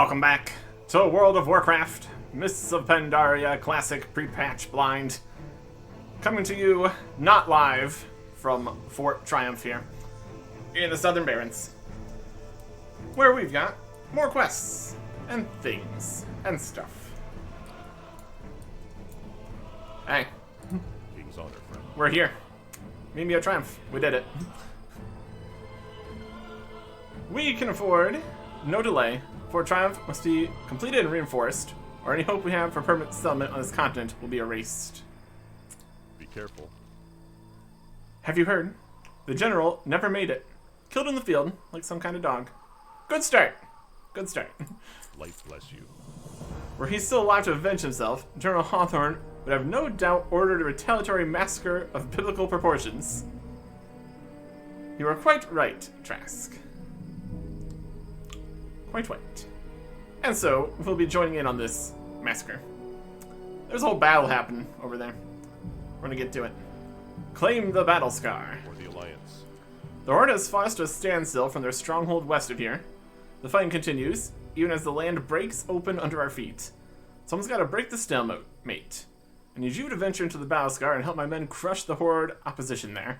Welcome back to World of Warcraft, Mists of Pandaria, classic pre-patch blind. Coming to you, not live, from Fort Triumph here, in the Southern Barrens, where we've got more quests, and things, and stuff. Hey. King's honor, friend. We're here. Meet me at Triumph. We did it. We can afford no delay. Fort Triumph must be completed and reinforced, or any hope we have for permanent settlement on this continent will be erased. Be careful. Have you heard? The general never made it. Killed in the field, like some kind of dog. Good start. Good start. Light bless you. Were he still alive to avenge himself, General Hawthorne would have no doubt ordered a retaliatory massacre of biblical proportions. You are quite right, Trask. Quite right. And so, we'll be joining in on this massacre. There's a whole battle happening over there. We're gonna get to it. Claim the battle scar. For the Alliance. The Horde has fought us to a standstill from their stronghold west of here. The fighting continues, even as the land breaks open under our feet. Someone's gotta break the stalemate. I need you to venture into the battle scar and help my men crush the Horde opposition there.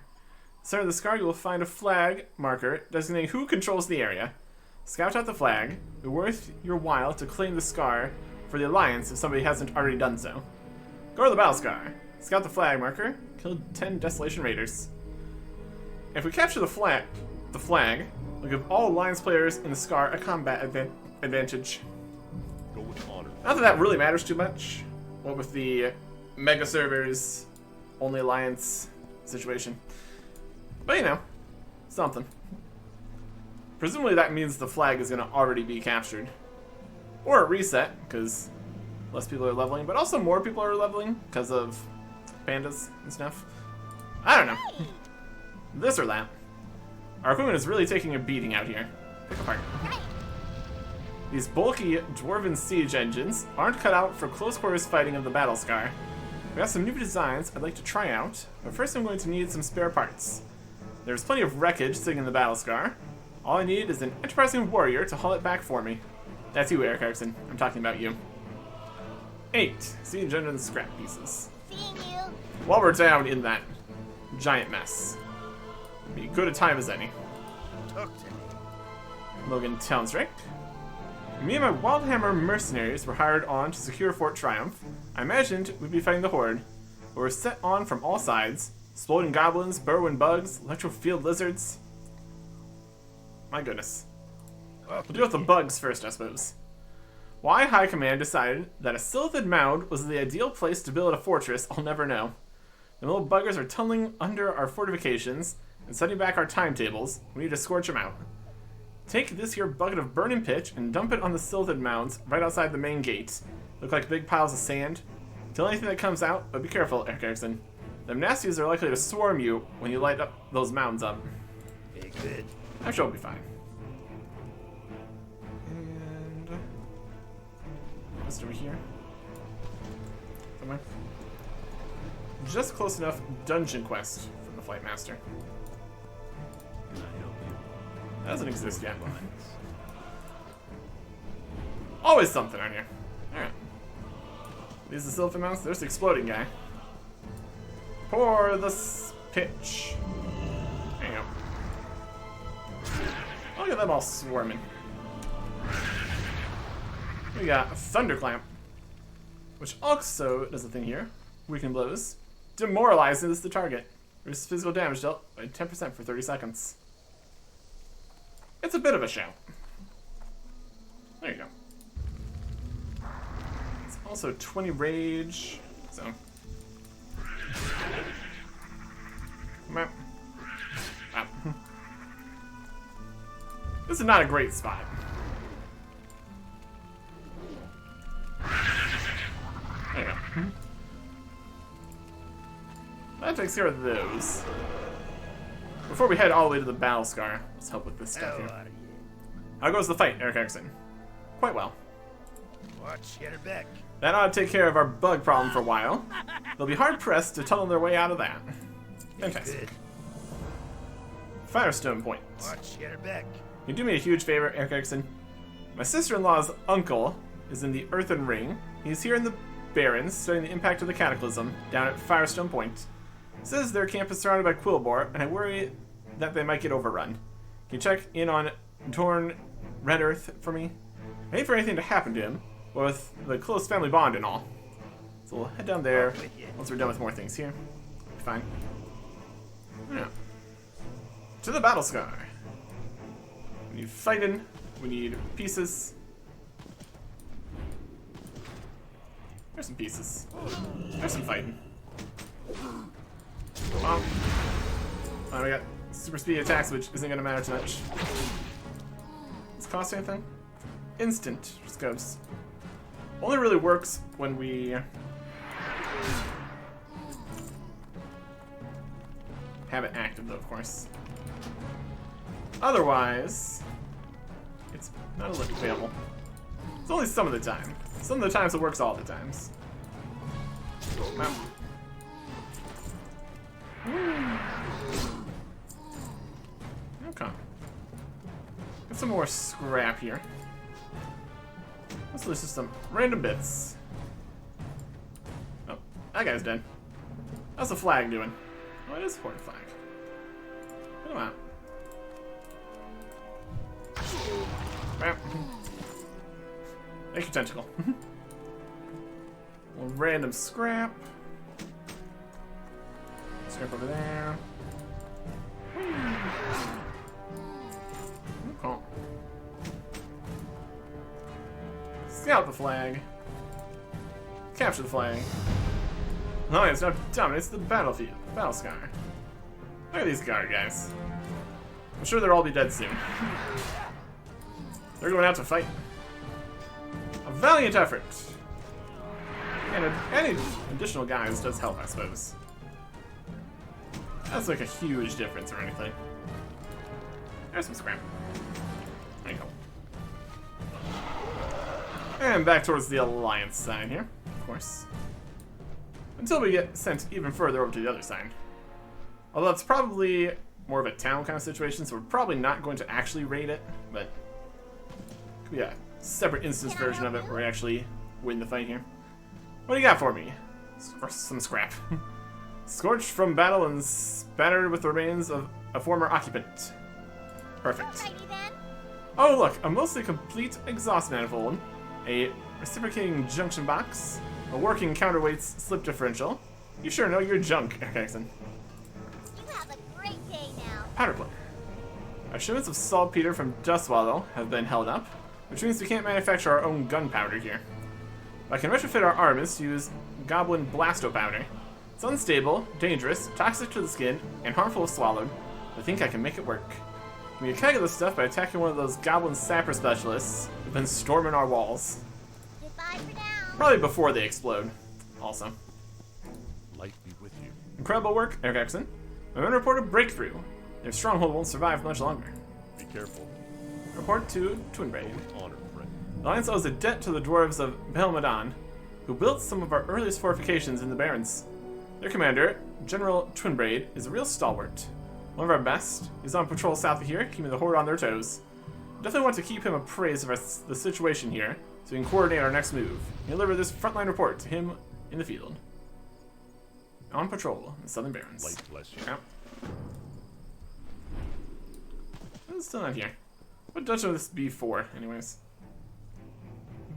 Center of the scar, you will find a flag marker designating who controls the area. Scout out the flag. It'll be worth your while to claim the scar for the Alliance if somebody hasn't already done so. Go to the battle scar. Scout the flag marker. Kill 10 Desolation Raiders. If we capture the flag, we'll give all Alliance players in the scar a combat advantage. Go with honor. Not that that really matters too much. What with the mega servers, only Alliance situation. But you know, something. Presumably that means the flag is going to already be captured. Or a reset, because less people are leveling, but also more people are leveling because of pandas and stuff. I don't know. This or that. Our equipment is really taking a beating out here. Pick apart. These bulky dwarven siege engines aren't cut out for close quarters fighting of the battle scar. We have some new designs I'd like to try out, but first I'm going to need some spare parts. There's plenty of wreckage sitting in the battle scar. All I need is an enterprising warrior to haul it back for me. That's you, Eric Erickson. I'm talking about you. 8. Siege engine scrap pieces. Seeing you. While we're down in that giant mess, be good a time as any. Talk to me. Logan Townstrike. Me and my Wildhammer mercenaries were hired on to secure Fort Triumph. I imagined we'd be fighting the Horde, but we're set on from all sides. Exploding goblins, burrowing bugs, electro-field lizards. My goodness. We'll deal with the bugs first, I suppose. Why High Command decided that a silted mound was the ideal place to build a fortress, I'll never know. The little buggers are tunneling under our fortifications and setting back our timetables. We need to scorch them out. Take this here bucket of burning pitch and dump it on the silted mounds right outside the main gate. Look like big piles of sand. Kill anything that comes out, but be careful, Eric Erickson. Them nasties are likely to swarm you when you light up those mounds up. Very good. I'm sure we'll be fine. And just over here. Somewhere. Just close enough dungeon quest from the Flight Master. Can I help you? That doesn't exist yet. Always something on here. Alright. These are the Sylphin mounts. There's the exploding guy. Pour the pitch. There you go. Look at them all swarming. We got a Thunderclamp, which also does a thing here. Weaken blows. Demoralizes the target. Reduces physical damage dealt by 10% for 30 seconds. It's a bit of a shout. There you go. It's also 20 rage, so. Map. Map. This is not a great spot. There you go. That takes care of those. Before we head all the way to the battle scar, let's help with this stuff here. How goes the fight, Eric Erickson? Quite well. Watch, get her back. That ought to take care of our bug problem for a while. They'll be hard pressed to tunnel their way out of that. Fantastic. Good. Firestone point. Watch, get her back. Can you do me a huge favor, Eric Erickson? My sister-in-law's uncle is in the Earthen Ring. He's here in the Barrens, studying the impact of the Cataclysm down at Firestone Point. Says their camp is surrounded by Quillbore, and I worry that they might get overrun. Can you check in on Torn Red Earth for me? I hate for anything to happen to him, but with the close family bond and all. So we'll head down there once we're done with more things here. Fine. Yeah. To the battle scar. We need fighting. We need pieces. There's some pieces. There's some fighting. Oh, we got super speed attacks, which isn't going to matter too much. Does it cost anything? Instant just goes. Only really works when we have it active, though, of course. Otherwise, it's not available. It's only some of the time. Some of the times it works all the times. Wow. Okay. Get some more scrap here. Let's lose just some random bits. Oh, that guy's dead. How's the flag doing? Oh, it is a horde flag. Put him out. Make your tentacle. Random scrap. Scrap over there. Okay. Scout the flag. Capture the flag. No, it's not dominates the battlefield. Battle scar. Look at these guard guys. I'm sure they'll all be dead soon. They're going out to fight. A valiant effort. And any additional guys does help, I suppose. That's like a huge difference or anything. There's some scrap. There you go. And back towards the Alliance side here, of course. Until we get sent even further over to the other side. Although it's probably more of a town kind of situation, so we're probably not going to actually raid it, but it could be a separate instance version of it where we actually win the fight here. What do you got for me? Some scrap. Scorched from battle and spattered with the remains of a former occupant. Perfect. Oh look, a mostly complete exhaust manifold, a reciprocating junction box, a working counterweights slip differential. You sure know your junk, Erickson. You have a great day now. Powder plug. Our shipments of saltpeter from Dustwallow have been held up, which means we can't manufacture our own gunpowder here. I can retrofit our armaments to use Goblin Blasto powder. It's unstable, dangerous, toxic to the skin, and harmful if swallowed. I think I can make it work. We can keg this stuff by attacking one of those Goblin Sapper specialists who've been storming our walls. Goodbye for now. Probably before they explode, also. Light be with you. Incredible work, Eric Exon. My men report a breakthrough. Their stronghold won't survive much longer. Be careful. Report to Twinbraid. Honor, friend. The Alliance owes a debt to the dwarves of Belmadon, who built some of our earliest fortifications in the Barrens. Their commander, General Twinbraid, is a real stalwart. One of our best. He's on patrol south of here, keeping the horde on their toes. Definitely want to keep him appraised of the situation here, so we can coordinate our next move. And deliver this frontline report to him in the field. On patrol in the Southern Barrens. Light bless you. Yep. It's still not here. What dungeon would this be for, anyways?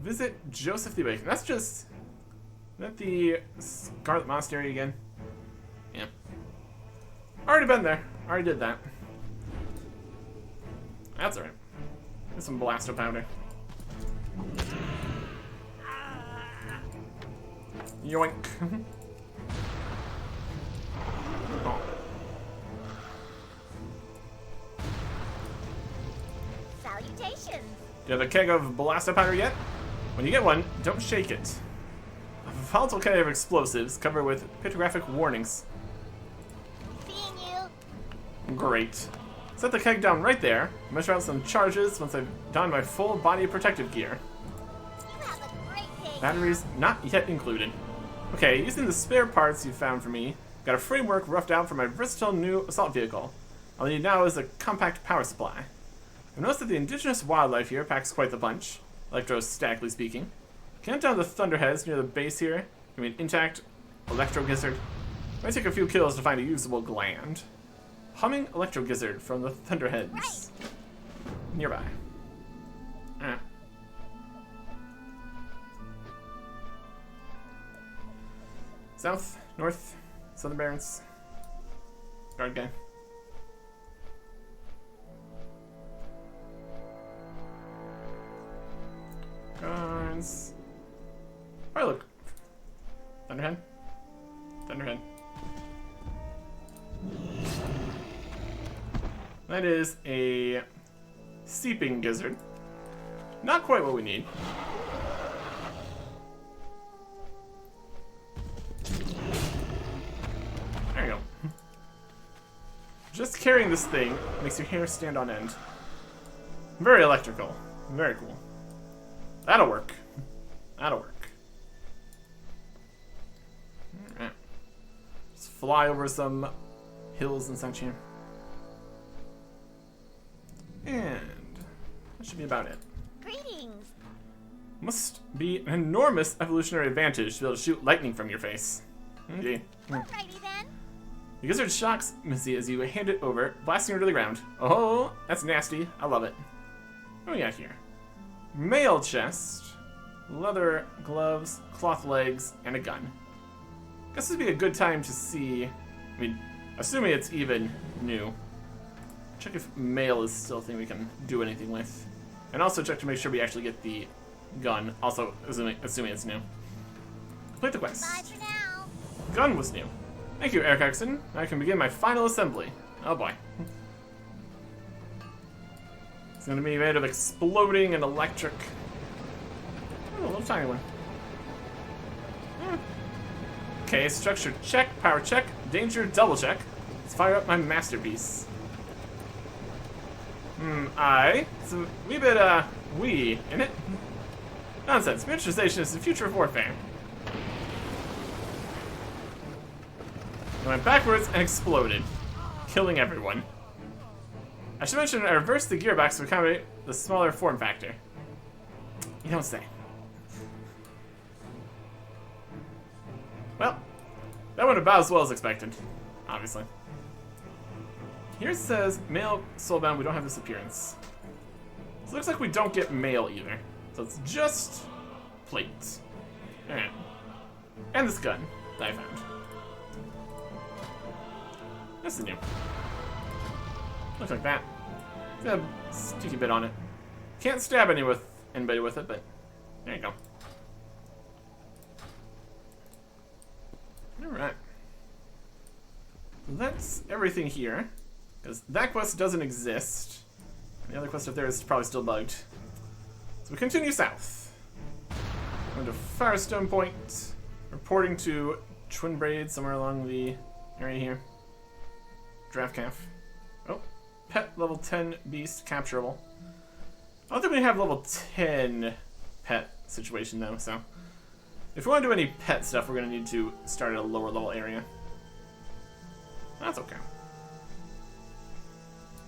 Visit Joseph the Bacon. That's just... Is that the Scarlet Monastery again? Yeah. Already been there. Already did that. That's alright. Get some Blasto powder. Yoink. Oh. Salutations. Do you have a keg of Blasto powder yet? When you get one, don't shake it. A volatile keg of explosives covered with pictographic warnings. Seeing you. Great. Set the keg down right there. Measure out some charges once I've donned my full body protective gear. You have a great day. Batteries not yet included. Okay, using the spare parts you found for me, got a framework roughed out for my versatile new assault vehicle. All I need now is a compact power supply. I've noticed that the indigenous wildlife here packs quite the punch, electrostatically speaking. Count down the thunderheads near the base here. I mean, intact electro gizzard. Might take a few kills to find a usable gland. Humming electro gizzard from the thunderheads nearby. Alright. South, north, southern Barrens. Guard guy. Guards. Oh, look. Thunderhead. Thunderhead. That is a seeping gizzard. Not quite what we need. There you go. Just carrying this thing makes your hair stand on end. Very electrical. Very cool. That'll work. That'll work. Alright. Just fly over some hills and such here. And that should be about it. Greetings. Must be an enormous evolutionary advantage to be able to shoot lightning from your face. Indeed. Alrighty then. The gizzard shocks Missy as you hand it over, blasting her to the ground. Oh, that's nasty. I love it. What do we got here? Mail chest, leather gloves, cloth legs, and a gun. Guess this would be a good time to see. I mean, assuming it's even new. Check if mail is still a thing we can do anything with. And also check to make sure we actually get the gun. Also, assuming it's new. Complete the quest. Bye for now. Gun was new. Thank you, Eric Erickson. I can begin my final assembly. Oh boy. It's gonna be made of exploding and electric. Oh, a little tiny one. Okay, structure check, power check, danger double check. Let's fire up my masterpiece. It's a wee bit, wee, isn't it? Nonsense. Miniaturization is the future of warfare. I went backwards and exploded, killing everyone. I should mention I reversed the gearbox to accommodate the smaller form factor. You don't say. Well, that went about as well as expected, obviously. Here it says, male soulbound, we don't have this appearance. So it looks like we don't get mail either. So it's just plates. Alright. And this gun that I found. This is new. Looks like that. It's got a sticky bit on it. Can't stab anybody with it, but there you go. Alright. That's everything here. Because that quest doesn't exist. The other quest up there is probably still bugged. So we continue south. Going to Firestone Point. Reporting to Twin Braid somewhere along the area here. Draft calf. Oh, pet level 10 beast capturable. I don't think we have level 10 pet situation though, so if we want to do any pet stuff, we're going to need to start at a lower level area. That's okay.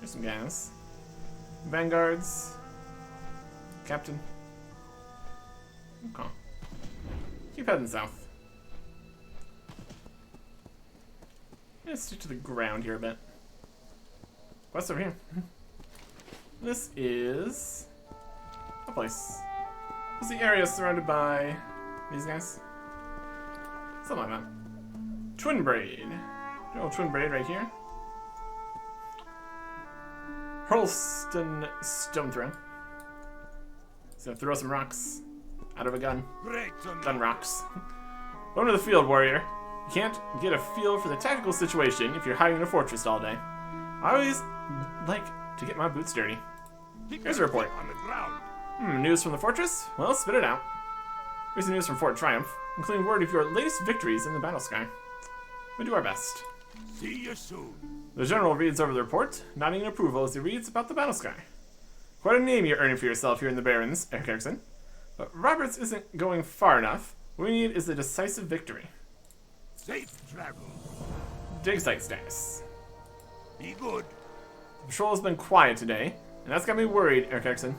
Here's some guys. Vanguards. Captain. Okay. Keep heading south. Let's stick to the ground here a bit. What's over here? This is a place. This is the area surrounded by these guys. Something like that. Twin Braid. Oh, Twin Braid right here. Hurlston Stone Throw. He's gonna throw some rocks out of a gun. Gun rocks. Welcome to the field, warrior. You can't get a feel for the tactical situation if you're hiding in a fortress all day. I always like to get my boots dirty. Here's a report. On the ground. News from the fortress? Well, spit it out. Recent news from Fort Triumph, including word of your latest victories in the battle sky. We do our best. See you soon. The general reads over the report, nodding in approval as he reads about the battle sky. Quite a name you're earning for yourself here in the Barrens, Eric Erickson. But Roberts isn't going far enough. What we need is a decisive victory. Safe travel. Dig site status. Be good. The patrol has been quiet today. And that's got me worried, Eric Exon.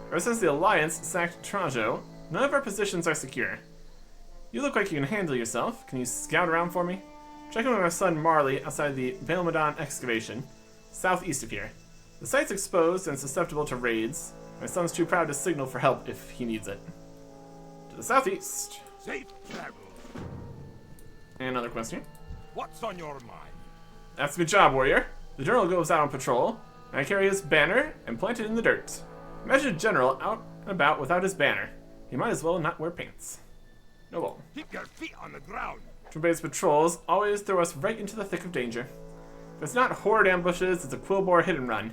Ever since the Alliance sacked Trajo, none of our positions are secure. You look like you can handle yourself. Can you scout around for me? Check in with my son Marley outside the Belmadon excavation, southeast of here. The site's exposed and susceptible to raids. My son's too proud to signal for help if he needs it. To the southeast. Safe travels. And another question. What's on your mind? That's my job, warrior. The general goes out on patrol, and I carry his banner and plant it in the dirt. Imagine a general out and about without his banner. He might as well not wear pants. No ball. Keep your feet on the ground. Twin-based patrols always throw us right into the thick of danger. If it's not horde ambushes, it's a quillbore hit and run.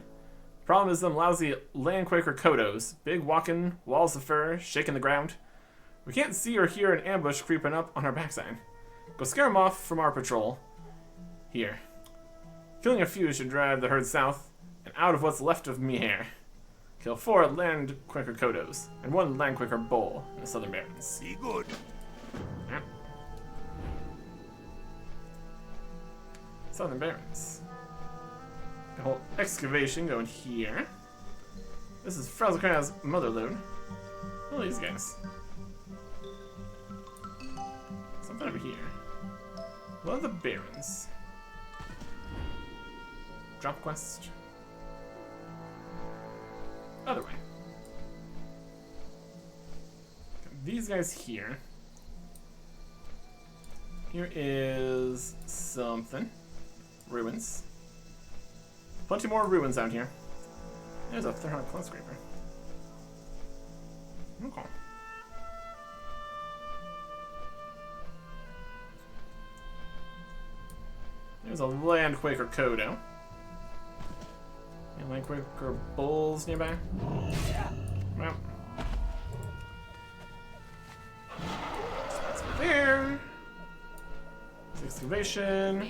The problem is them lousy landquaker kodos, big walking walls of fur, shaking the ground. We can't see or hear an ambush creeping up on our backside. Go scare them off from our patrol. Here. Killing a few should drive the herd south and out of what's left of me hair. Kill 4 landquaker kodos and 1 landquaker bull in the southern Barrens. Be good. Yep. Southern Barrens. The whole excavation going here. This is Frazelkrana's mother load. Look at these guys. Something over here. What are the Barrens? Drop quest. Other way. These guys here. Here is something. Ruins. Plenty more ruins out here. There's a Thornhawk Cloud Scraper. Okay. There's a Landquaker Kodo. And Landquaker Bulls nearby. Well. Spots over there. Excavation.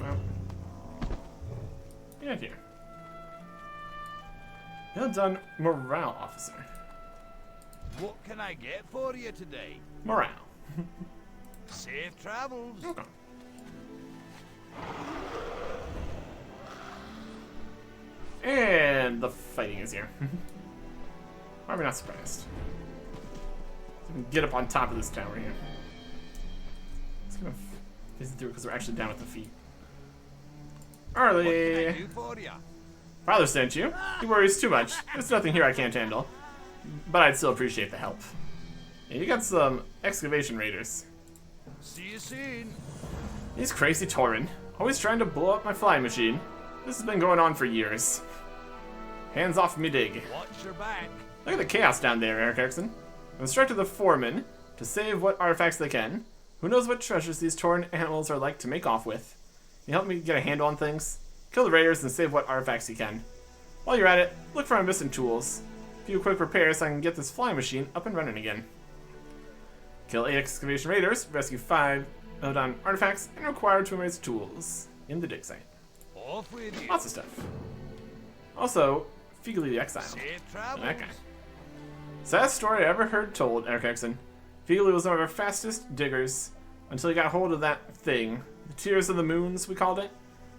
Well. Yeah, here. Well done, Morale Officer. What can I get for you today? Morale. Safe travels. Okay. And the fighting is here. Why am I not surprised? So we can get up on top of this tower here. Let's go visit through because we're actually down at the feet. What can I Early. do for you? Father sent you. He worries too much. There's nothing here I can't handle. But I'd still appreciate the help. Yeah, you got some excavation raiders. See you soon. He's crazy Tauren. Always trying to blow up my flying machine. This has been going on for years. Hands off me dig. Watch your back. Look at the chaos down there, Eric Erickson. I've instructed the foremen to save what artifacts they can. Who knows what treasures these Tauren animals are like to make off with. Can you help me get a handle on things? Kill the raiders and save what artifacts you can. While you're at it, look for my missing tools. A few quick repairs so I can get this flying machine up and running again. Kill 8 excavation raiders, rescue 5 Odon artifacts, and require 2 raise tools in the dig site. Off with you. Lots of stuff. Also, Figely the Exile. Safe travels. That guy. Saddest story I ever heard told, Eric Exon. Figely was one of our fastest diggers until he got hold of that thing. The Tears of the Moons, we called it.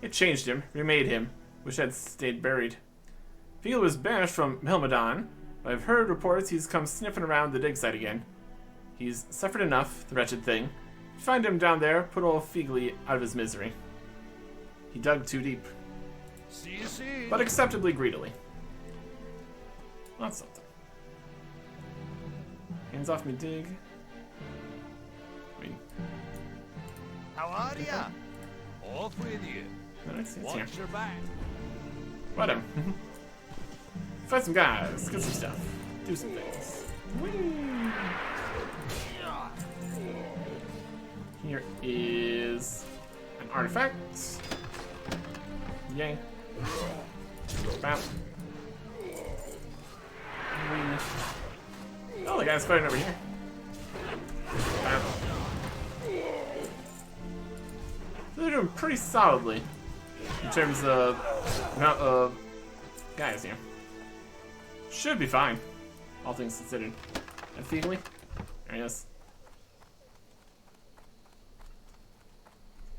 It changed him, remade him. Wish I'd stayed buried. Figely was banished from Melmadon, but I've heard reports he's come sniffing around the dig site again. He's suffered enough, the wretched thing. Find him down there, put old Figely out of his misery. He dug too deep, See you soon. but acceptably greedily. That's something. Hands off me, dig. Wait, How are ya? Off with you. no, it's here. Watch your back. Whatever. Fight some guys, get some stuff, do some things. Whee! Here is an artifact. Yay. Bam. Oh, the guy's fighting over here. Bam. They're doing pretty solidly in terms of amount of guys here. Should be fine, all things considered. And Figely, there he is.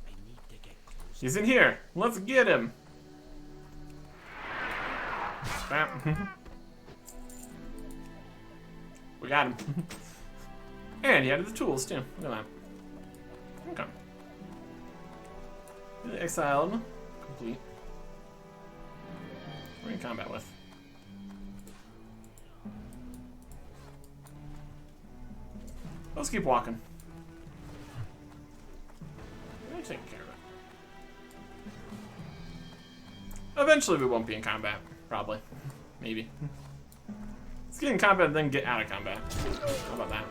I need to get close. He's in here. Let's get him. Bam. We got him. And he added the tools too. Look at that. Okay. The exiled. Complete. We're in combat with. Let's keep walking. We're taking care of it. Eventually we won't be in combat. Probably. Maybe. Let's get in combat and then get out of combat. How about that?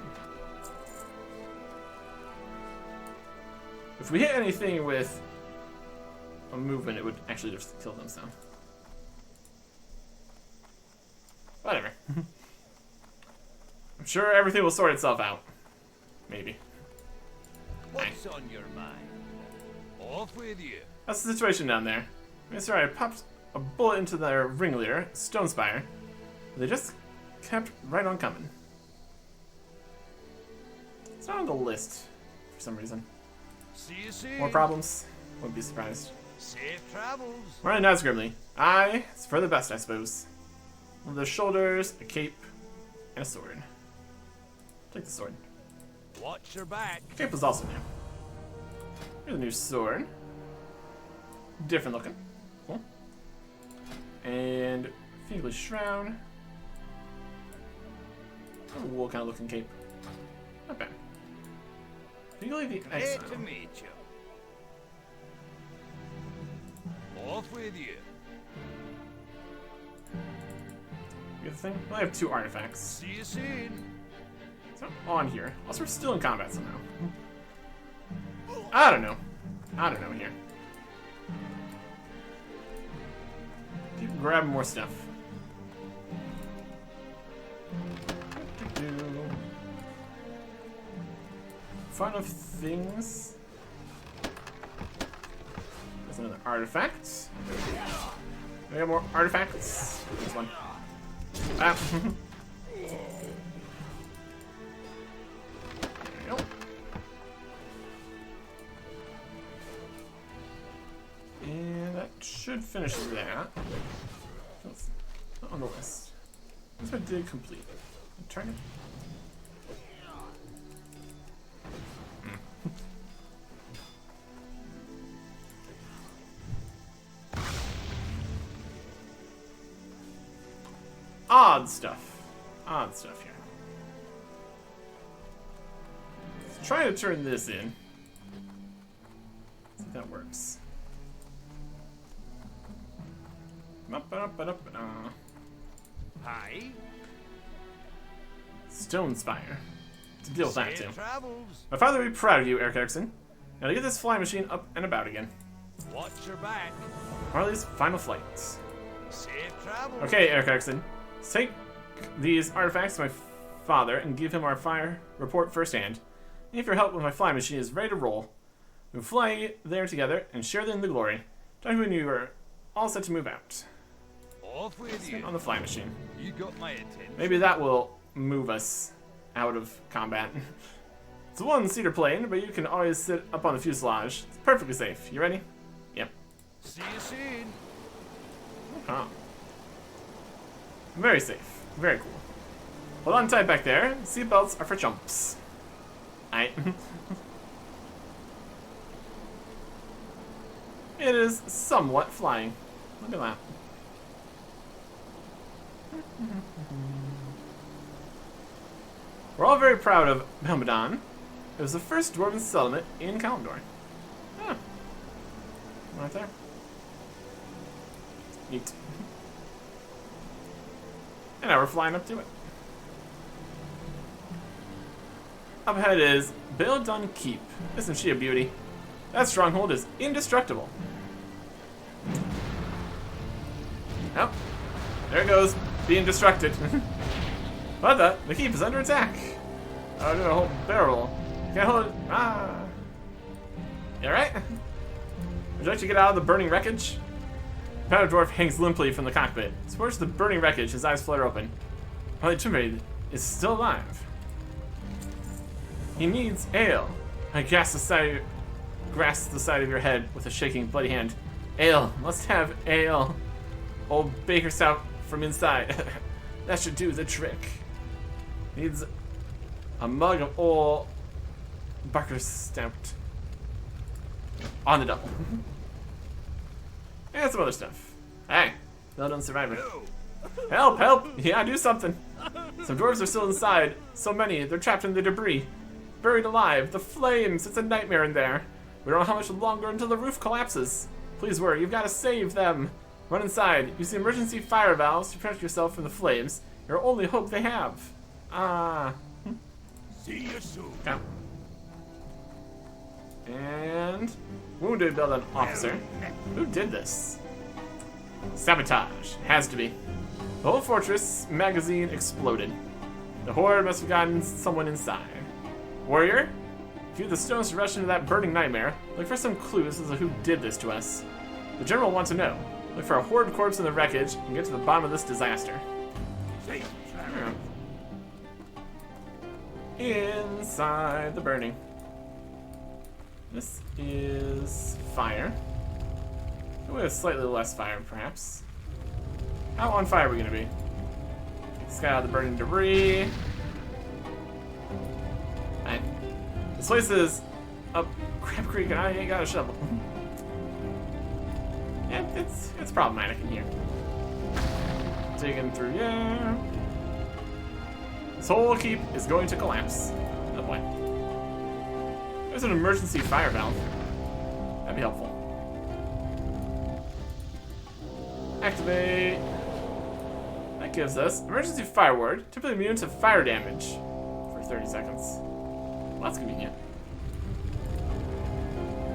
If we hit anything with a movement, it would actually just kill them, so. Whatever. I'm sure everything will sort itself out. Maybe. What's on your mind? Off with you. That's the situation down there. Mr. I popped a bullet into their ringleader, Stonespire. They just kept right on coming. It's not on the list for some reason. See you soon. More problems? Wouldn't be surprised. Safe travels. Right now, Grimly. It's for the best, I suppose. With the shoulders, a cape, and a sword. Take the sword. Watch your back. Cape was also new. Here's a new sword. Different looking. Cool. And Fiendly Shroud. A wool kind of looking cape. Not bad. Fiendly the Great Exile. to meet you. Off with you. Good thing. I have 2 artifacts. See you soon. It's not on here. Also, we're still in combat somehow. I don't know. Here. Keep grabbing more stuff. Fun of things. There's another artifact. We got more artifacts. This one. Ah. There we go. And that should finish that. That's not on the list. This one did complete. Turn it. Odd stuff. Odd stuff here. Let's try to turn this in. See if that works. Hi. Stonespire. To deal with that too. Safe travels. My father would be proud of you, Eric Erickson. Now to get this flying machine up and about again. Watch your back. Marley's final flights. Safe travels. Okay, Eric Erickson. Let's take these artifacts to my father and give him our fire report firsthand. And if your help with my flying machine is ready to roll, we'll fly there together and share in the glory. Tell me when you are all set to move out. Off with you. On the flying machine. You got my attention. Maybe that will move us out of combat. It's a 1-seater plane, but you can always sit up on the fuselage. It's perfectly safe. You ready? Yep. See you soon. Huh. Very safe. Very cool. Hold on tight back there. Seatbelts are for chumps. Aight. It is somewhat flying. Look at that. We're all very proud of Belmadon. It was the first dwarven settlement in Kalimdor. Huh. Right there. Neat. And now we're flying up to it. Up ahead is Baildon Keep. Isn't she a beauty? That stronghold is indestructible. Oh, there it goes, being destructed. What the keep is under attack. Oh, I did a whole barrel. Can't hold it. Ah. You alright? Would you like to get out of the burning wreckage? The powder dwarf hangs limply from the cockpit. Towards the burning wreckage, his eyes flutter open. Probably Tomb is still alive. He needs ale. I grasp the side of your head with a shaking, bloody hand. Ale. Must have ale. Old baker stout from inside. That should do the trick. Needs a mug of old Barker Stout. On the double. And some other stuff. Hey, well done, survivor. Help, help! Yeah, do something. Some dwarves are still inside. So many, they're trapped in the debris. Buried alive, the flames, it's a nightmare in there. We don't know how much longer until the roof collapses. Please worry, you've got to save them. Run inside. Use the emergency fire valves to protect yourself from the flames. Your only hope they have. See you soon. Yeah. And wounded building officer. Who did this? Sabotage. Has to be. The whole fortress magazine exploded. The horde must have gotten someone inside. Warrior? If you have the stones to rush into that burning nightmare, look for some clues as to who did this to us. The general wants to know. Look for a horde corpse in the wreckage and get to the bottom of this disaster. Inside the burning. This is fire. We have slightly less fire, perhaps. How on fire are we gonna be? Sky out the burning debris. Alright. This place is up Crab Creek and I ain't got a shovel. Yeah, it's problematic in here. Digging through, yeah. This whole keep is going to collapse. Oh boy. There's an emergency fire valve. That'd be helpful. Activate. That gives us emergency fire ward, typically immune to fire damage for 30 seconds. Well, that's convenient.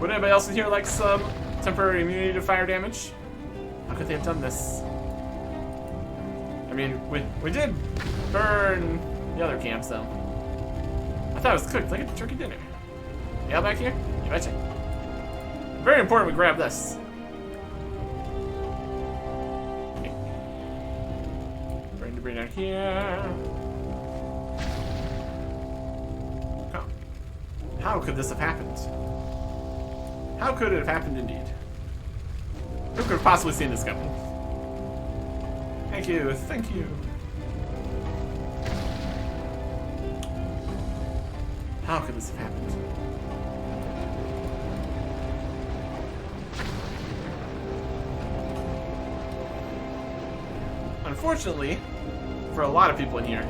Would anybody else in here like some temporary immunity to fire damage? How could they have done this? I mean, we did burn the other camps, though. I thought it was cooked like a turkey dinner. Yeah, back here? You betcha. Very important we grab this. Okay. Bring debris down here. Oh. How could this have happened? How could it have happened indeed? Who could have possibly seen this coming? Thank you, thank you. How could this have happened? Unfortunately, for a lot of people in here,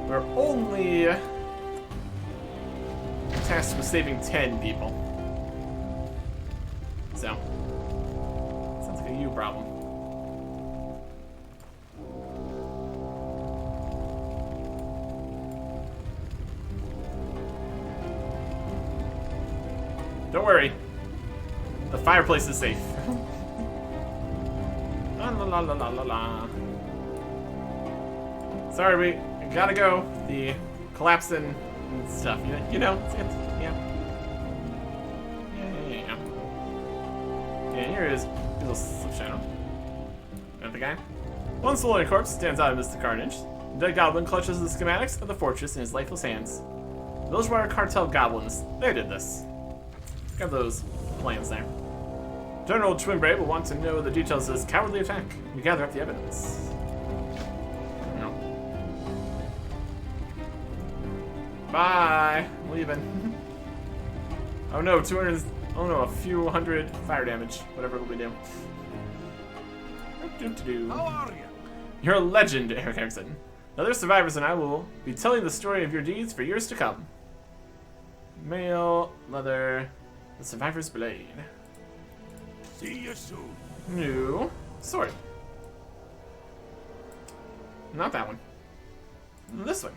we're only tasked with saving 10 people. So, sounds like a you problem. Don't worry. The fireplace is safe. La la la la la la. Sorry, we gotta go. The collapsing and stuff. You know, yeah. Yeah, here is a little slip shadow. Got the guy. One soul in a corpse stands out amidst the carnage. The dead goblin clutches the schematics of the fortress in his lifeless hands. Those were our cartel goblins. They did this. Got those plans there. General Twinbray will want to know the details of this cowardly attack. We gather up the evidence. No. Bye. Leaving. Oh no, 200. Oh no, a few hundred fire damage. Whatever will we do. How are you? You're a legend, Eric Erickson. The other survivors and I will be telling the story of your deeds for years to come. Mail, leather, the survivor's blade. See you soon. New sword. Not that one. This one.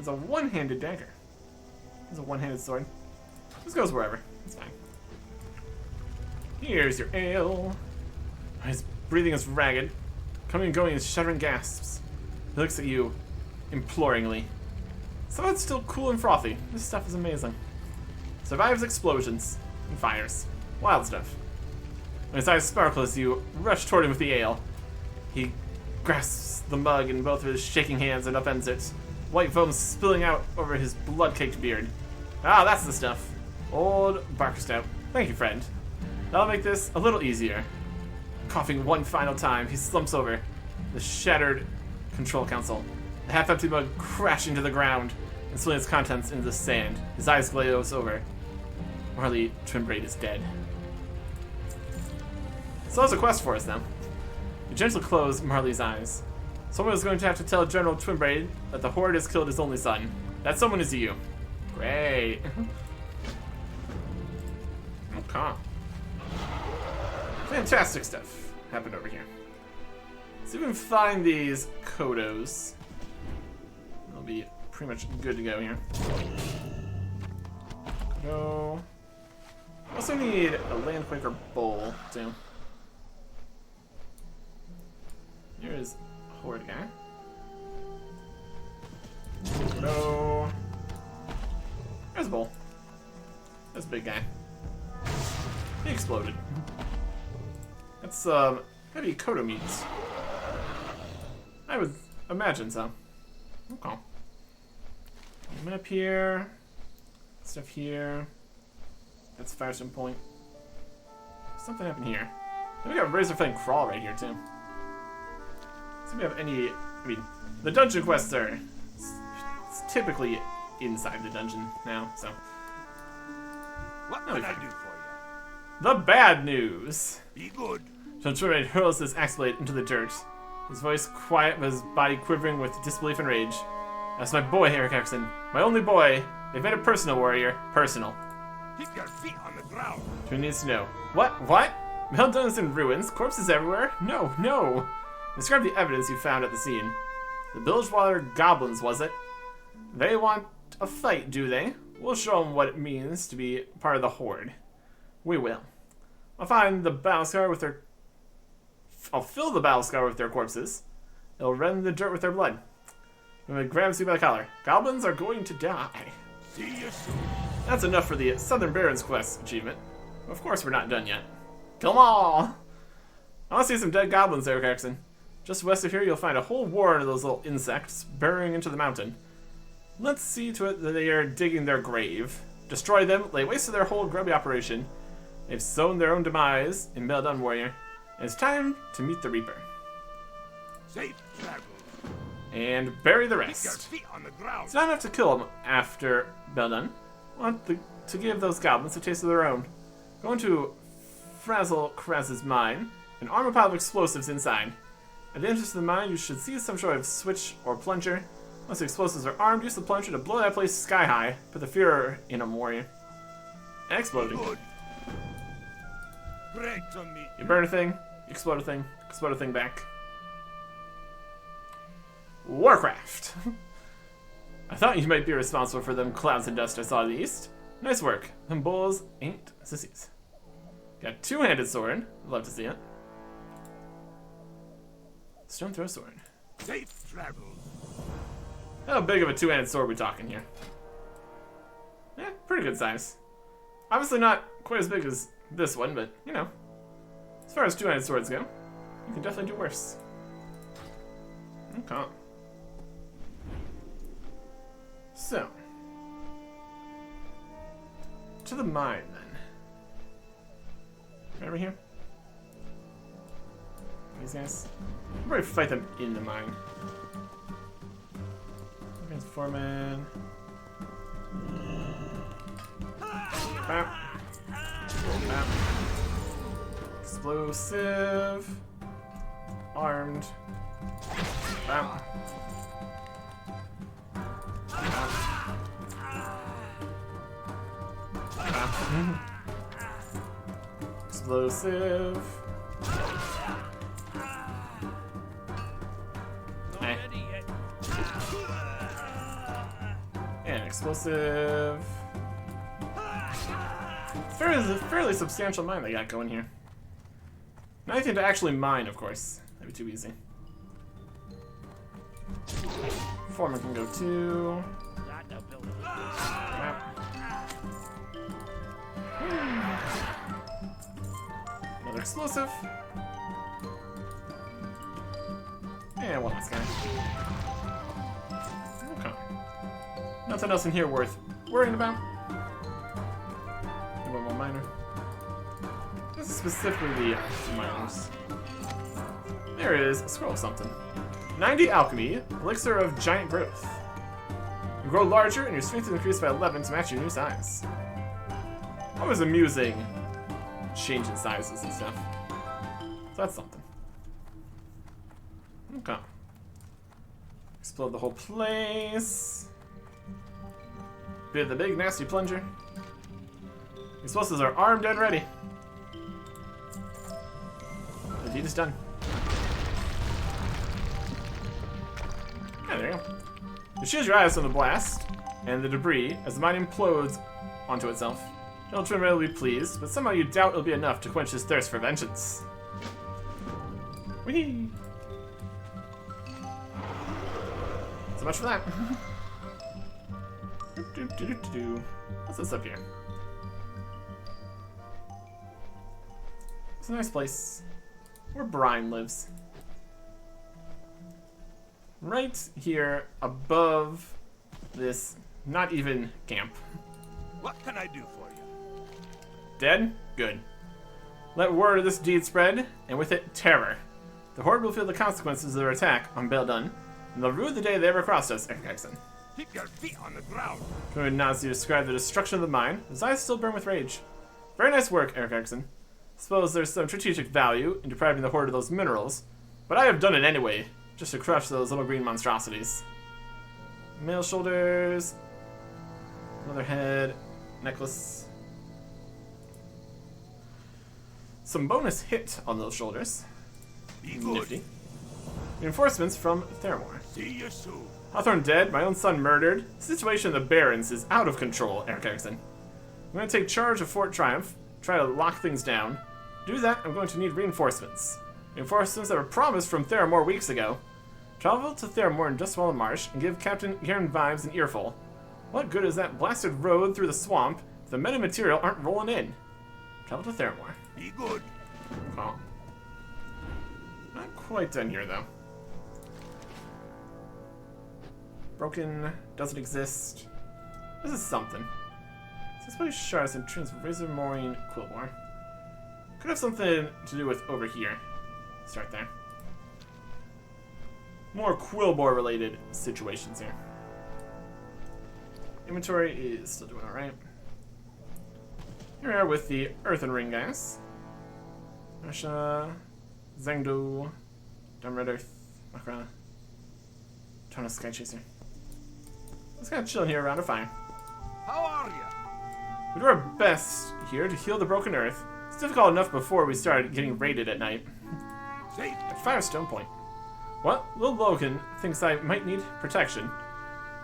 It's a one-handed dagger. It's a one-handed sword. This goes wherever. It's fine. Here's your ale. His breathing is ragged. Coming and going in shuddering gasps. He looks at you imploringly. Some of it's still cool and frothy. This stuff is amazing. Survives explosions and fires. Wild stuff. When his eyes sparkle as you rush toward him with the ale, he grasps the mug in both of his shaking hands and upends it. White foam spilling out over his blood-caked beard. Ah, that's the stuff. Old Barker Stout. Thank you, friend. That'll make this a little easier. Coughing one final time, he slumps over. The shattered control console. The half-empty mug crashing to the ground and spilling its contents into the sand. His eyes glaze over. Marley Twinbraid is dead. So that's a quest for us now. You gently close Marley's eyes. Someone is going to have to tell General Twinbraid that the Horde has killed his only son. That someone is you. Great. Okay. Fantastic stuff happened over here. Let's see if we can find these Kodos. We'll be pretty much good to go here. Kodo. Also need a Landquaker bowl too. Here's Horde guy. Kodo. There's a bowl. That's a big guy. He exploded. That's gotta be Kodo meat. I would imagine so. Okay. Map here. Stuff here. That's Firestone Point. Something happened here. Then we got Razorfang Crawl right here too. So if we have any, I mean, the dungeon quests are it's typically inside the dungeon now, so. What can I do for you? The bad news. Be good. Twinbraid hurls this axe blade into the dirt. His voice quiet, but his body quivering with disbelief and rage. That's my boy, Eric Erickson. My only boy. They've made it personal, warrior. Personal. Keep your feet on the ground. Twin needs to know. What? Meldon is in ruins? Corpses everywhere? No. Describe the evidence you found at the scene. The Bilgewater goblins, was it? They want a fight, do they? We'll show them what it means to be part of the Horde. We will. I'll find the Battlescar with their... I'll fill the Battlescar with their corpses. They'll rend the dirt with their blood. When it grabs you by the collar. Goblins are going to die. See you soon. That's enough for the Southern Barrens quest achievement. Of course we're not done yet. Kill 'em all! I want to see some dead goblins, Eric Erickson. Just west of here you'll find a whole warren of those little insects burrowing into the mountain. Let's see to it that they are digging their grave. Destroy them, lay waste to their whole grubby operation. They've sown their own demise in Meldon, warrior. And it's time to meet the Reaper. Safe travel. And bury the Keep your rest. feet on the ground. It's not enough to kill them after Meldon. I want to give those goblins a taste of their own. Go into Frazzle Kraz's mine and arm a pile of explosives inside. At the entrance of the mine, you should see some sort of switch or plunger. Once the explosives are armed, use the plunger to blow that place sky high. Put the fear in them, warrior. Exploding. Good. Bread to me. You burn a thing, you explode a thing back. Warcraft. I thought you might be responsible for them clouds and dust I saw to the east. Nice work. Them bulls ain't sissies. Got two-handed sword. Love to see it. Stone throw sword. Safe travel. How big of a two-handed sword we talking here? Yeah, pretty good size. Obviously not quite as big as this one, but, you know. As far as two-handed swords go, you can definitely do worse. Okay. So. To the mine, then. Right over here? These guys? I'll probably fight them in the mine. Transforming. Bam. Bam. Explosive. Armed. Bam. Bam. Bam. Explosive. And explosive. Fairly substantial mine they got going here. Not anything to actually mine, of course. That'd be too easy. Foreman can go too. Another explosive. And one last guy. Okay. Nothing else in here worth worrying about. One more miner. This is specifically the miners. There is a scroll of something. 90 alchemy, elixir of giant growth. You grow larger and your strength is increased by 11 to match your new size. Always amusing changing sizes and stuff. So that's something. Okay. Explode the whole place. Bid the big nasty plunger. Explosives are armed and ready. The deed is done. Yeah, there you go. You shield your eyes from the blast and the debris as the mine implodes onto itself. General Trimmer will be pleased, but somehow you doubt it'll be enough to quench his thirst for vengeance. Whee! So much for that. What's this up here? It's a nice place where Brian lives. Right here above this not even camp. What can I do for you? Dead? Good. Let word of this deed spread, and with it, terror. The Horde will feel the consequences of their attack on Beldun, and they'll rue the day they ever crossed us, Ekkaxon. Keep your feet on the ground. Could Nazi describe the destruction of the mine? His eyes still burn with rage. Very nice work, Ekkaxon. Suppose there's some strategic value in depriving the Horde of those minerals, but I have done it anyway, just to crush those little green monstrosities. Male shoulders, another head, necklace. Some bonus hit on those shoulders. Be good. Nifty. Reinforcements from Theramore. See you soon. Hawthorne dead, my own son murdered. The situation in the Barrens is out of control, Ekkaxon. I'm going to take charge of Fort Triumph, try to lock things down. To do that, I'm going to need reinforcements. Reinforcements that were promised from Theramore weeks ago. Travel to Theramore in Dustwallow Marsh and give Captain Garen Vives an earful. What good is that blasted road through the swamp if the metamaterial aren't rolling in? Travel to Theramore. Be good. Oh. Not quite done here, though. Broken, doesn't exist. This is something. 6 body shards and trins of Razor Moraine Quillmore. Could have something to do with over here. Start there. More Quillbore related situations here. Inventory is still doing alright. Here we are with the Earthen Ring guys. Russia, Zangdo, Dumb Red Earth, Makra, Tona Sky Chaser. Just kind of chilling here around a fire. How are you? We do our best here to heal the broken earth. It's difficult enough before we started getting raided at night. Safe. At Firestone Point. What? Little Logan thinks I might need protection.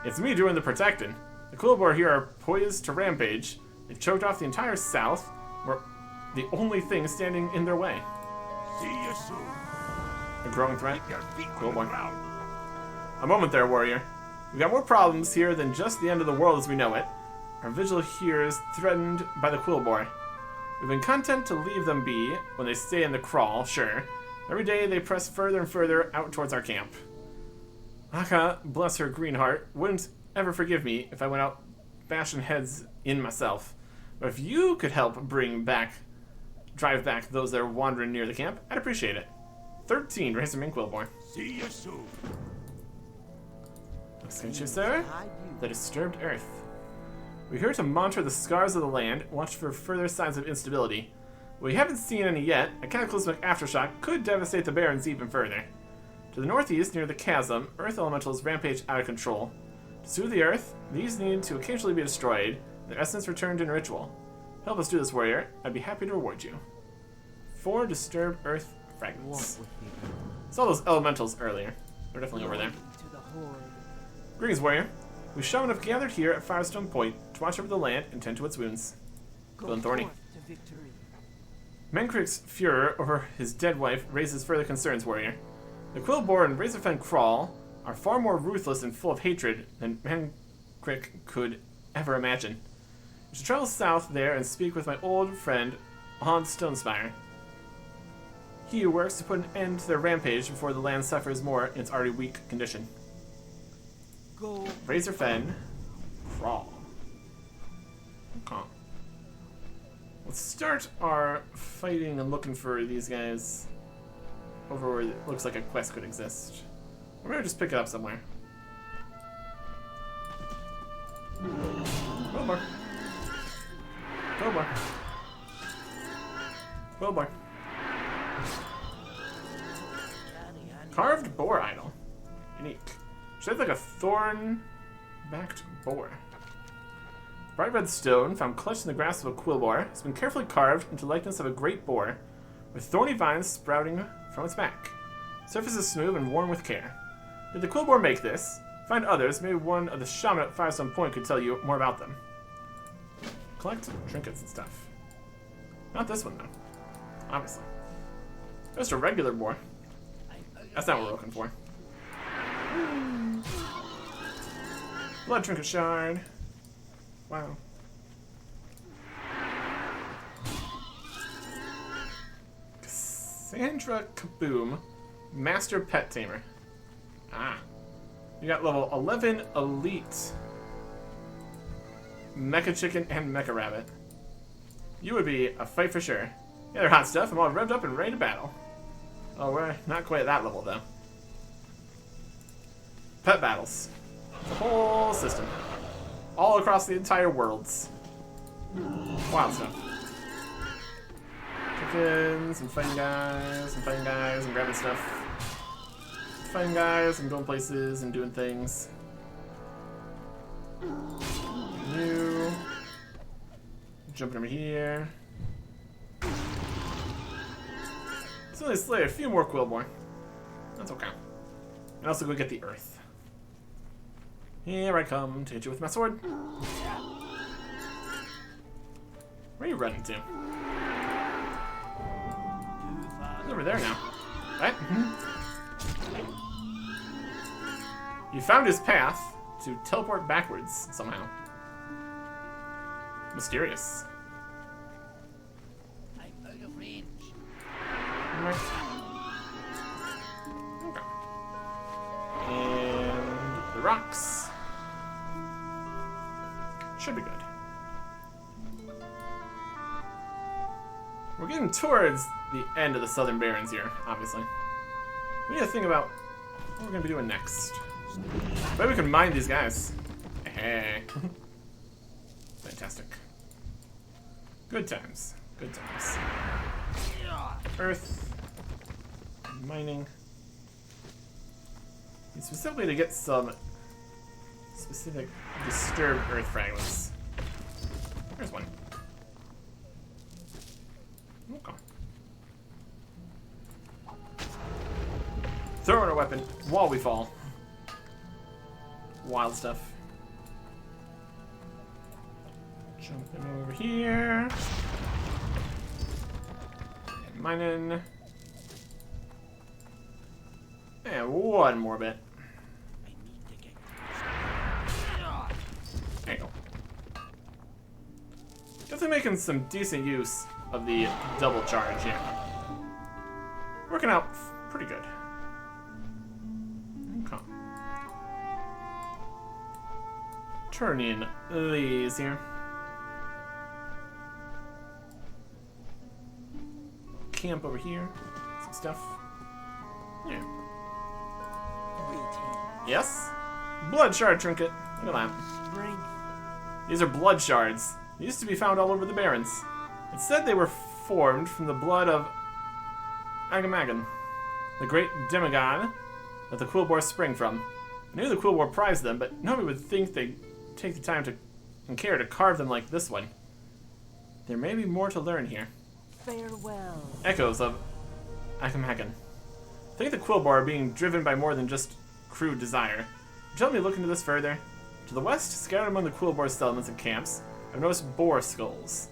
It's me doing the protecting. The Quillbore here are poised to rampage. They've choked off the entire south. We're the only thing standing in their way. See you soon. A growing threat? Keep your feet Cool on boy. the ground. A moment there, warrior. We've got more problems here than just the end of the world as we know it. Our vigil here is threatened by the Quillbore. We've been content to leave them be when they stay in the crawl, sure. Every day they press further and further out towards our camp. Aka, bless her green heart, wouldn't ever forgive me if I went out bashing heads in myself. But if you could help drive back those that are wandering near the camp, I'd appreciate it. 13, Razorman Quillbore. See you soon. Excuse you, sir. The disturbed earth. We're here to monitor the scars of the land, watch for further signs of instability. We haven't seen any yet. A cataclysmic aftershock could devastate the Barrens even further. To the northeast, near the chasm, earth elementals rampage out of control. To soothe the earth, these need to occasionally be destroyed, their essence returned in ritual. Help us do this, warrior. I'd be happy to reward you. 4 disturbed earth fragments. Saw those elementals earlier. They're definitely over there. Greetings, warrior. We shaman have gathered here at Firestone Point to watch over the land and tend to its wounds. Bill and Thorny. Menkrik's furor over his dead wife raises further concerns, warrior. The Quillbore and Razorfen Crawl are far more ruthless and full of hatred than Menkrik could ever imagine. We should travel south there and speak with my old friend, Hans Stonespire. He who works to put an end to their rampage before the land suffers more in its already weak condition. Go. Razorfen Crawl. Okay. Let's start our fighting and looking for these guys over where it looks like a quest could exist. Or maybe just pick it up somewhere. Crowbar. Crowbar. Crowbar. Carved boar idol. Unique. Shaped like a thorn-backed boar. Bright red stone, found clutched in the grass of a quill boar, has been carefully carved into likeness of a great boar, with thorny vines sprouting from its back. Surface is smooth and worn with care. Did the quill boar make this? Find others. Maybe one of the shaman at Firestone Point could tell you more about them. Collect trinkets and stuff. Not this one, though. Obviously. Just a regular boar. That's not what we're looking for. Blood trinket shard. Wow. Cassandra Kaboom, Master Pet Tamer. Ah. You got level 11 Elite. Mecha Chicken and Mecha Rabbit. You would be a fight for sure. Yeah, they're hot stuff. I'm all revved up and ready to battle. Oh, we're not quite at that level, though. Pet battles. The whole system. All across the entire worlds. Wild stuff. Chickens, and fighting guys, and fighting guys, and grabbing stuff. Fighting guys, and going places, and doing things. New. Jumping over here. So they slay a few more Quillborn. That's okay. And also go get the earth. Here I come to hit you with my sword. Where are you running to? He's over there now. Right? You found his path to teleport backwards somehow. Mysterious. I'm out of range. Right. Okay. And the rocks. Should be good. We're getting towards the end of the Southern Barrens here, obviously. We need to think about what we're going to be doing next. Maybe we can mine these guys. Hey. Fantastic. Good times. Good times. Earth. Mining. And specifically to get some specific disturbed earth fragments. There's one. Okay. Throw in a weapon while we fall. Wild stuff. Jumping over here. And mining. And one more bit. There you go. Definitely making some decent use of the double charge here. Working out pretty good. Okay. Turn in these here. Camp over here. Some stuff. Yeah. Yes? Blood shard trinket. Look at that. These are blood shards. They used to be found all over the Barrens. It said they were formed from the blood of Agamagan, the great demigod that the Quillboar spring from. I knew the Quillboar prized them, but nobody would think they'd take the time to and care to carve them like this one. There may be more to learn here. Farewell. Echoes of Agamagan. I think the Quillboar are being driven by more than just crude desire. Would you let me look into this further? To the west, scattered among the Quillboar settlements and camps, I've noticed boar skulls.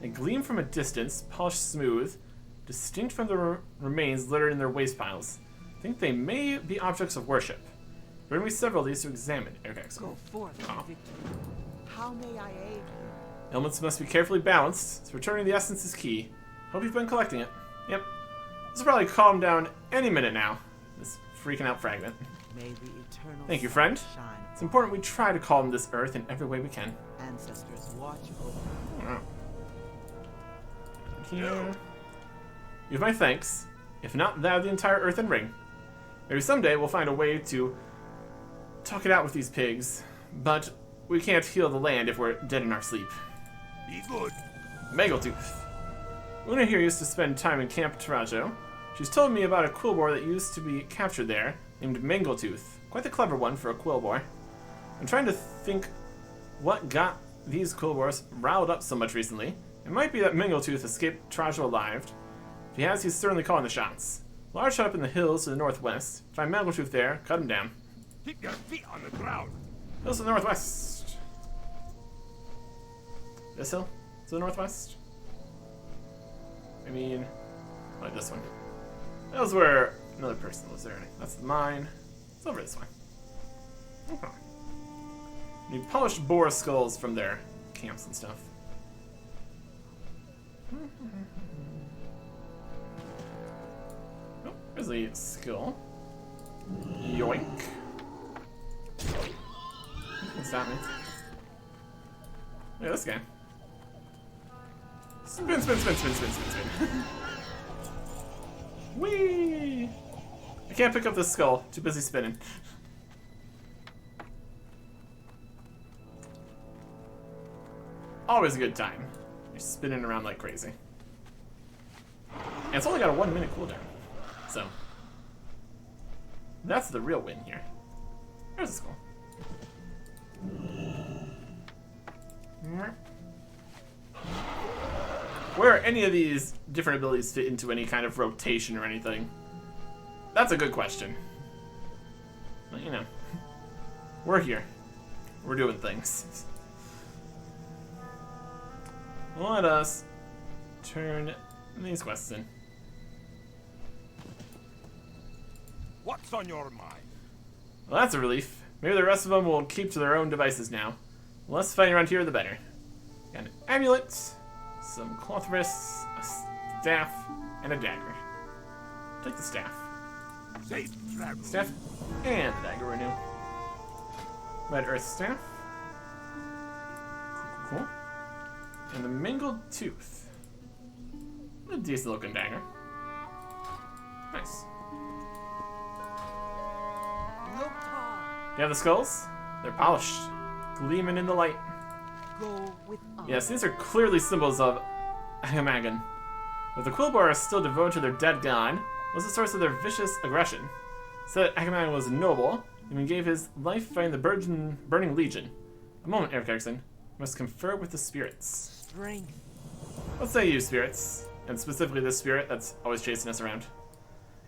They gleam from a distance, polished smooth, distinct from the remains littered in their waste piles. I think they may be objects of worship. Bring me several of these to examine. Okay, so Go forth, victory. How may I aid you? elements must be carefully balanced, so returning the essence is key. Hope you've been collecting it. Yep. This will probably calm down any minute now. This freaking out fragment. May the eternal Thank you, sun friend. shine It's important we try to calm this earth in every way we can. upon ancestors watch over. Oh. Here. You have my thanks. if not that of the entire earthen ring. Maybe someday we'll find a way to talk it out with these pigs, but we can't heal the land if we're dead in our sleep. Be good. Mangletooth. Una here used to spend time in Camp Tarajo. She's told me about a quillboar that used to be captured there, named Mangletooth. Quite the clever one for a quillboar. I'm trying to think what got these quillboars riled up so much recently. It might be that Mangletooth escaped Tarajo alive. If he has, he's certainly calling the shots. Large shot up in the hills to the northwest. Find Mangletooth there, cut him down. Keep your feet on the ground. Hills to the northwest. This hill to the northwest? I mean, like this one. That was where another person lives there. That's mine. It's over this way. Okay. Need polished boar skulls from their camps and stuff. Oh, there's a skill. Yoink. What's that mean? Look at this guy. Spin, spin, spin, spin, spin, spin, spin. Whee! I can't pick up this skull. Too busy spinning. Always a good time. You're spinning around like crazy. And it's only got a 1 minute cooldown. So, that's the real win here. There's a skull. Where any of these different abilities fit into any kind of rotation or anything? That's a good question. But you know, we're here. We're doing things. Let us turn these quests in. What's on your mind? Well, that's a relief. Maybe the rest of them will keep to their own devices now. The less fighting around here, the better. Got an amulet, some cloth wrists, a staff, and a dagger. Take the staff. Safe travel. Staff and the dagger renew. Red earth staff. Cool, cool. And the mingled tooth. A decent looking dagger. Nice. Look hard. You have the skulls? They're polished, gleaming in the light. Go with us. Yes, these are clearly symbols of Ahamagan. But the quillboar are still devoted to their dead god, was the source of their vicious aggression. Said that Ahamagan was noble, and he gave his life fighting the burning legion. A moment, Eric Erickson. Must confer with the spirits. Strength. What say you, spirits? And specifically this spirit that's always chasing us around.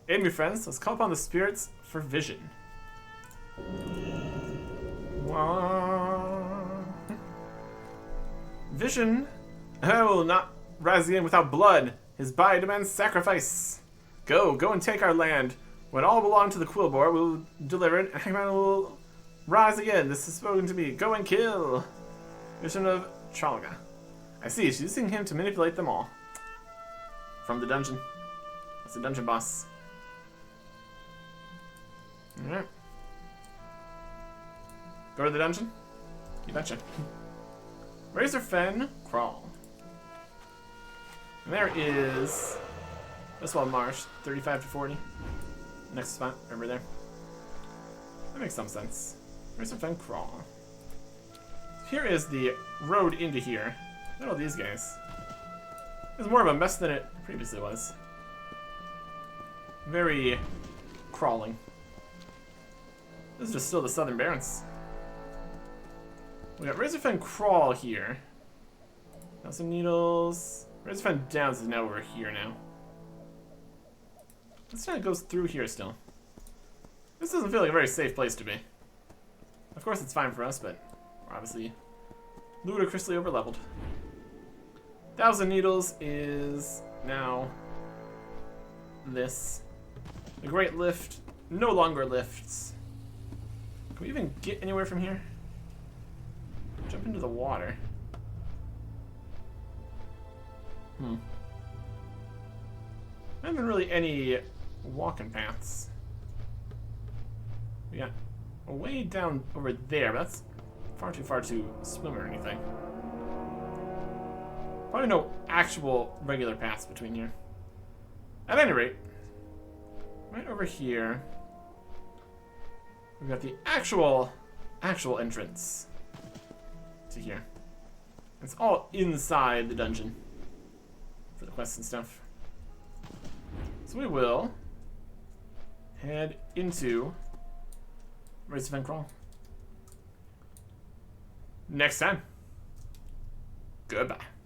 Aid me, friends. Let's call upon the spirits for vision. Vision? I will not rise again without blood. His body demands sacrifice. Go and take our land. When all belong to the quillboar, we'll deliver it, and Hangman will rise again. This is spoken to me. Go and kill. Vision of Tralga. I see, she's using him to manipulate them all. From the dungeon. That's the dungeon boss. Alright. Go to the dungeon? You betcha. Razorfen Crawl. And there is this one marsh, 35 to 40. Next spot, over there. That makes some sense. Razorfen Crawl. Here is the road into here. Look at all these guys. It's more of a mess than it previously was. Very crawling. This is just still the Southern Barrens. We got Razorfen Crawl here. Got some needles. Razorfen Downs is now over here now. This kind of goes through here still. This doesn't feel like a very safe place to be. Of course it's fine for us, but we're obviously ludicrously overleveled. 1,000 Needles is now this. The Great Lift no longer lifts. Can we even get anywhere from here? Jump into the water. There haven't been really any walking paths. We got a way down over there, but that's far to swim or anything. Probably no actual regular paths between here. At any rate, right over here, we've got the actual entrance to here. It's all inside the dungeon for the quests and stuff. So we will head into Race Event Crawl. Next time. Goodbye.